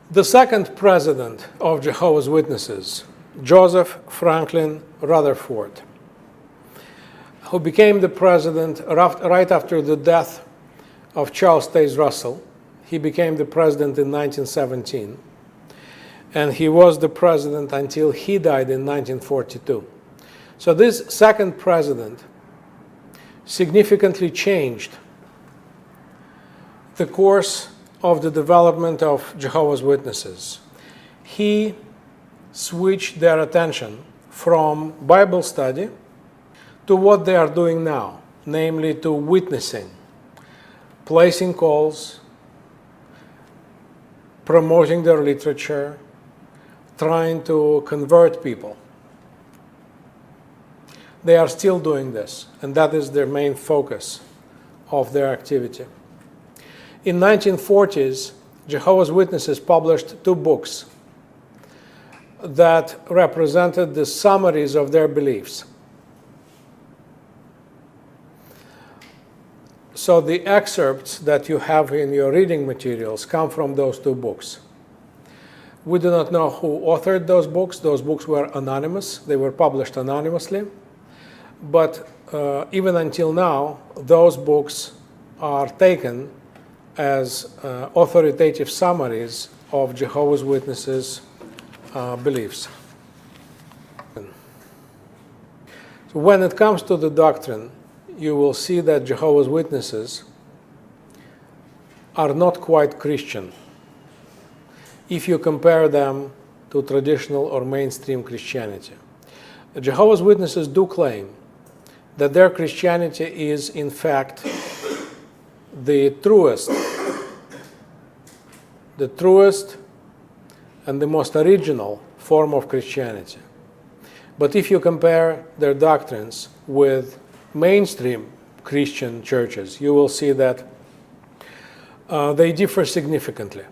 The second president of Jehovah's Witnesses, Joseph Franklin Rutherford, who became the president right after the death of Charles Taze Russell. He became the president in 1917, and he was the president until he died in 1942. So this second president significantly changed the course of the development of Jehovah's Witnesses. He switched their attention from Bible study to what they are doing now, namely to witnessing, placing calls, promoting their literature, trying to convert people. They are still doing this, and that is their main focus of their activity. In 1940s, Jehovah's Witnesses published 2 books that represented the summaries of their beliefs. So the excerpts that you have in your reading materials come from those 2 books. We do not know who authored those books. Those books were anonymous. They were published anonymously. But even until now, those books are taken as authoritative summaries of Jehovah's Witnesses' beliefs. So when it comes to the doctrine, you will see that Jehovah's Witnesses are not quite Christian if you compare them to traditional or mainstream Christianity. Jehovah's Witnesses do claim that their Christianity is, in fact, the truest and the most original form of Christianity. But if you compare their doctrines with mainstream Christian churches, you will see that they differ significantly.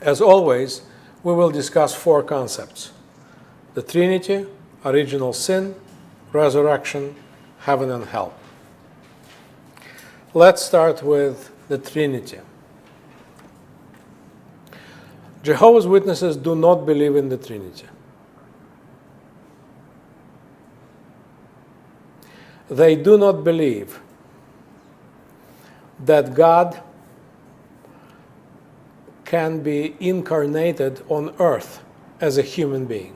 As always, we will discuss 4 concepts: the Trinity, original sin, resurrection, heaven and hell. Let's start with the Trinity. Jehovah's Witnesses do not believe in the Trinity. They do not believe that God can be incarnated on earth as a human being.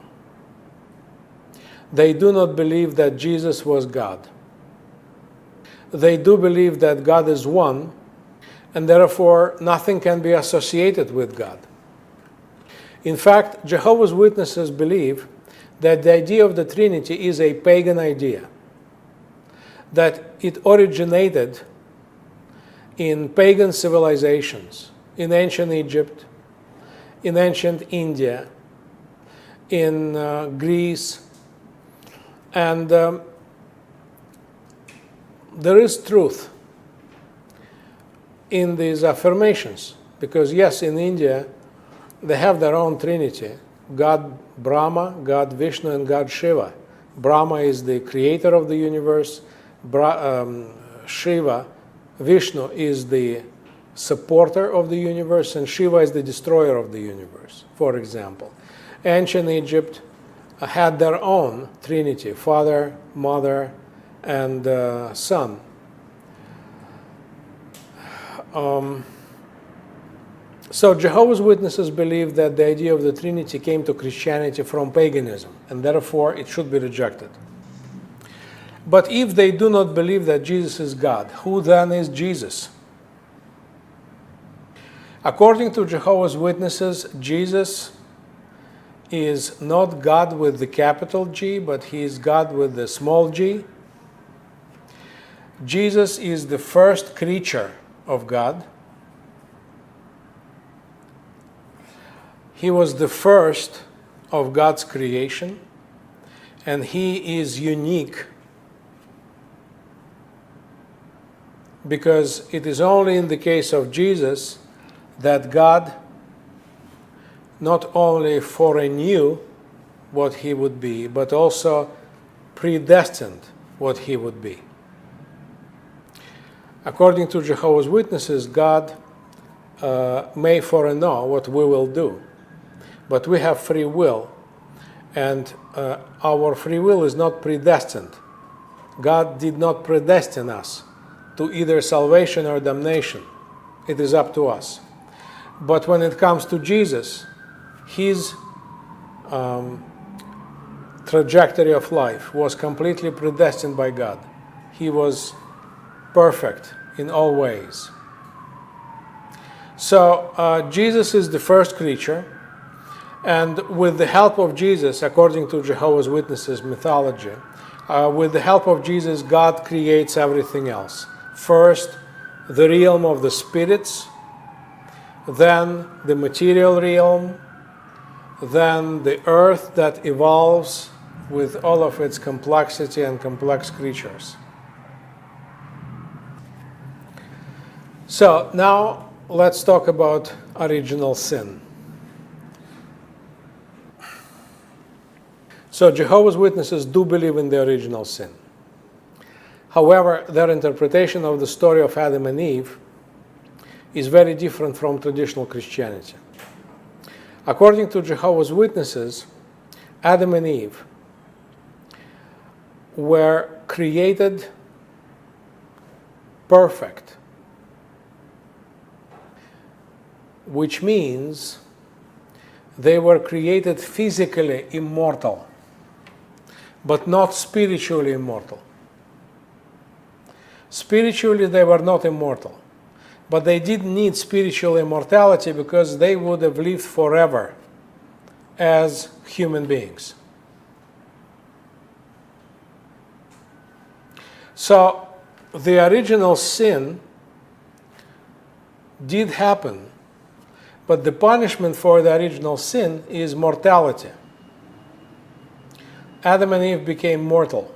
They do not believe that Jesus was God. They do believe that God is one, and therefore nothing can be associated with God. In fact, Jehovah's Witnesses believe that the idea of the Trinity is a pagan idea, that it originated in pagan civilizations, in ancient Egypt, in ancient India, in Greece, and there is truth in these affirmations, because yes, in India, they have their own Trinity: God Brahma, God Vishnu, and God Shiva. Brahma is the creator of the universe. Shiva, Vishnu, is the supporter of the universe, and Shiva is the destroyer of the universe, for example. Ancient Egypt had their own Trinity: Father, Mother, and Son. So Jehovah's Witnesses believe that the idea of the Trinity came to Christianity from paganism, and therefore it should be rejected. But if they do not believe that Jesus is God, who then is Jesus? According to Jehovah's Witnesses, Jesus is not God with the capital G, but he is God with the small g. Jesus is the first creature of God. He was the first of God's creation, and he is unique because it is only in the case of Jesus that God not only foreknew what he would be, but also predestined what he would be. According to Jehovah's Witnesses, God may foreknow what we will do. But we have free will, and our free will is not predestined. God did not predestine us to either salvation or damnation. It is up to us. But when it comes to Jesus, his trajectory of life was completely predestined by God. He was perfect in all ways. So Jesus is the first creature, and with the help of Jesus, according to Jehovah's Witnesses mythology, with the help of Jesus, God creates everything else. First, the realm of the spirits, then the material realm, then the earth that evolves with all of its complexity and complex creatures. So now let's talk about original sin. So Jehovah's Witnesses do believe in the original sin. However, their interpretation of the story of Adam and Eve is very different from traditional Christianity. According to Jehovah's Witnesses, Adam and Eve were created perfect, which means they were created physically immortal, but not spiritually immortal. Spiritually, they were not immortal, but they didn't need spiritual immortality because they would have lived forever as human beings. So the original sin did happen, but the punishment for the original sin is mortality. Adam and Eve became mortal.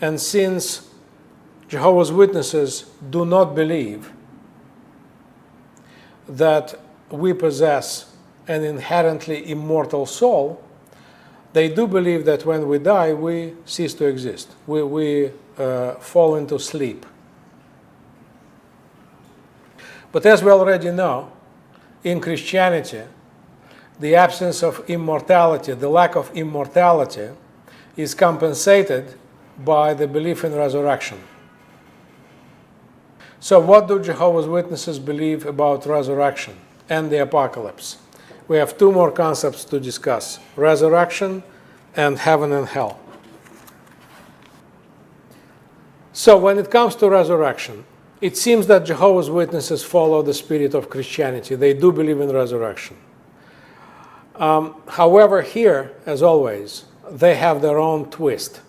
And since Jehovah's Witnesses do not believe that we possess an inherently immortal soul, they do believe that when we die, we cease to exist. We fall into sleep. But as we already know, in Christianity, the absence of immortality, the lack of immortality, is compensated by the belief in resurrection. So what do Jehovah's Witnesses believe about resurrection and the apocalypse? We have two more concepts to discuss: resurrection and heaven and hell. So when it comes to resurrection, it seems that Jehovah's Witnesses follow the spirit of Christianity. They do believe in resurrection. However, here, as always, they have their own twist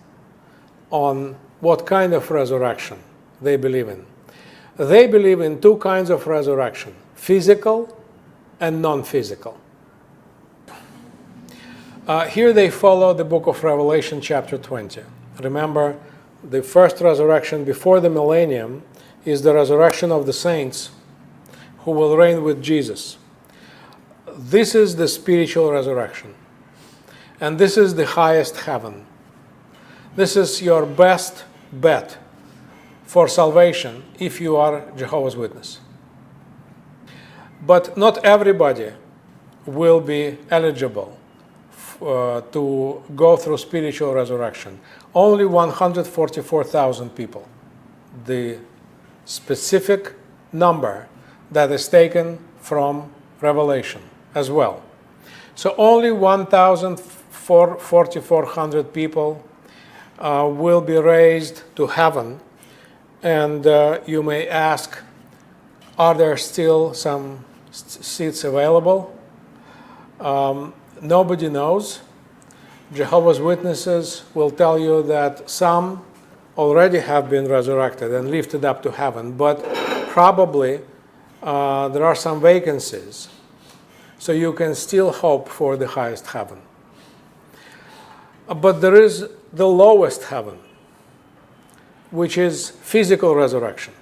on what kind of resurrection they believe in. They believe in two kinds of resurrection: physical and non-physical. Here they follow the book of Revelation, chapter 20. Remember, the first resurrection before the millennium is the resurrection of the saints who will reign with Jesus. This is the spiritual resurrection. And this is the highest heaven. This is your best bet for salvation if you are Jehovah's Witness. But not everybody will be eligible to go through spiritual resurrection. Only 144,000 people, the specific number that is taken from Revelation as well. So only 4,400 people will be raised to heaven. And you may ask, are there still some seats available? Nobody knows. Jehovah's Witnesses will tell you that some already have been resurrected and lifted up to heaven, but probably there are some vacancies. So you can still hope for the highest heaven. But there is the lowest heaven, which is physical resurrection.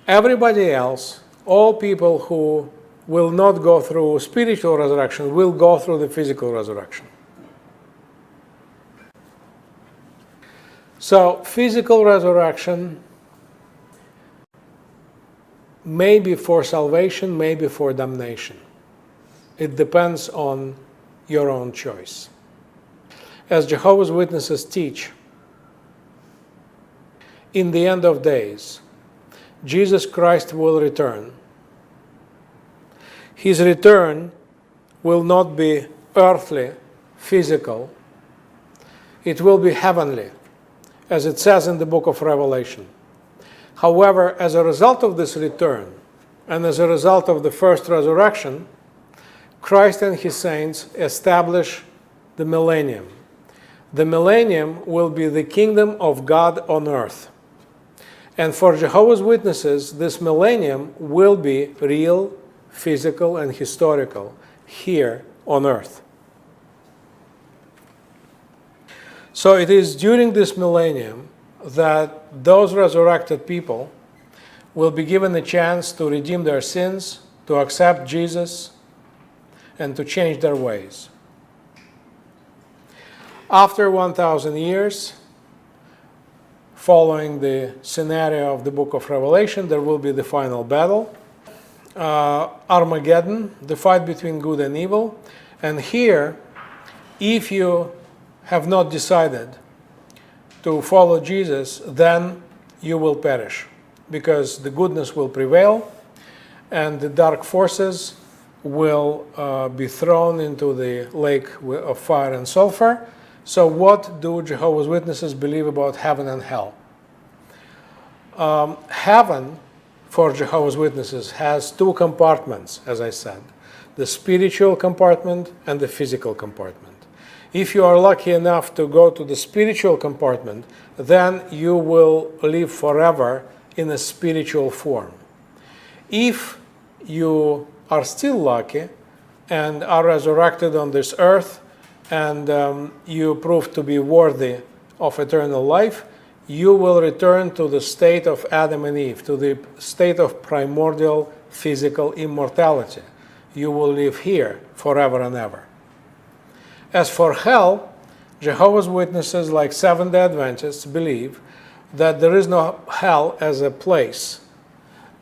Everybody else, all people who will not go through spiritual resurrection, will go through the physical resurrection. So physical resurrection maybe for salvation, maybe for damnation. It depends on your own choice. As Jehovah's Witnesses teach, in the end of days, Jesus Christ will return. His return will not be earthly, physical. It will be heavenly, as it says in the book of Revelation. However, as a result of this return, and as a result of the first resurrection, Christ and his saints establish the millennium. The millennium will be the kingdom of God on earth. And for Jehovah's Witnesses, this millennium will be real, physical, and historical here on earth. So it is during this millennium that those resurrected people will be given a chance to redeem their sins, to accept Jesus, and to change their ways. After 1,000 years, following the scenario of the book of Revelation, there will be the final battle, Armageddon, the fight between good and evil. And here, if you have not decided to follow Jesus, then you will perish, because the goodness will prevail and the dark forces will be thrown into the lake of fire and sulfur. So what do Jehovah's Witnesses believe about heaven and hell? Heaven, for Jehovah's Witnesses, has two compartments, as I said, the spiritual compartment and the physical compartment. If you are lucky enough to go to the spiritual compartment, then you will live forever in a spiritual form. If you are still lucky and are resurrected on this earth, and you prove to be worthy of eternal life, you will return to the state of Adam and Eve, to the state of primordial physical immortality. You will live here forever and ever. As for hell, Jehovah's Witnesses, like Seventh-day Adventists, believe that there is no hell as a place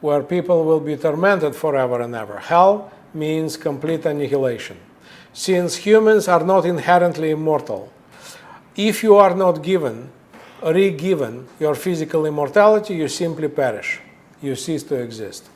where people will be tormented forever and ever. Hell means complete annihilation. Since humans are not inherently immortal, if you are not re-given your physical immortality, you simply perish. You cease to exist.